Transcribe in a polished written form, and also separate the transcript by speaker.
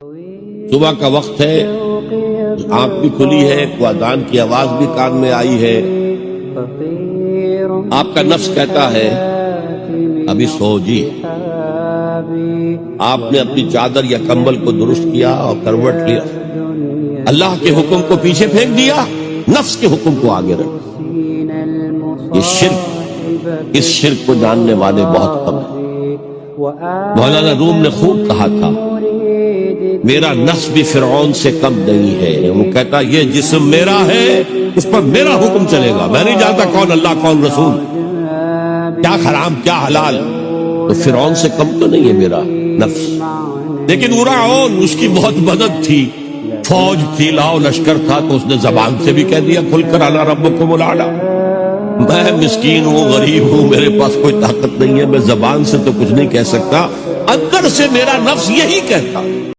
Speaker 1: सुबह का वक्त है, आंख भी खुली है, अजान की आवाज भी कान में आई है। आपका नफ्स कहता है अभी सो जी। आपने अपनी चादर या कंबल को दुरुस्त किया और करवट लिया, अल्लाह के हुक्म को पीछे फेंक दिया, नफ्स के हुक्म को आगे रख। ये शिर्क, इस शिर्क को जानने वाले बहुत कम हैं। मौलाना रूम ने खूब कहा था, मेरा नफ्स भी फिरौन से कम नहीं है। वो कहता ये जिस्म मेरा है, उस पर मेरा हुक्म चलेगा, मैं नहीं जानता कौन अल्लाह कौन रसूल, क्या हराम क्या हलाल। तो फिरौन से कम तो नहीं है मेरा नफ्स। लेकिन उराओन, उसकी बहुत मदद थी, फौज थी, लाओ लश्कर था, तो उसने जबान से भी कह दिया खुलकर अला रब्बुकुमुल आला। मैं मिस्कीन हूँ, गरीब हूँ, मेरे पास कोई ताकत नहीं है, मैं जबान से तो कुछ नहीं कह सकता, अंदर से मेरा नफ्स यही कहता।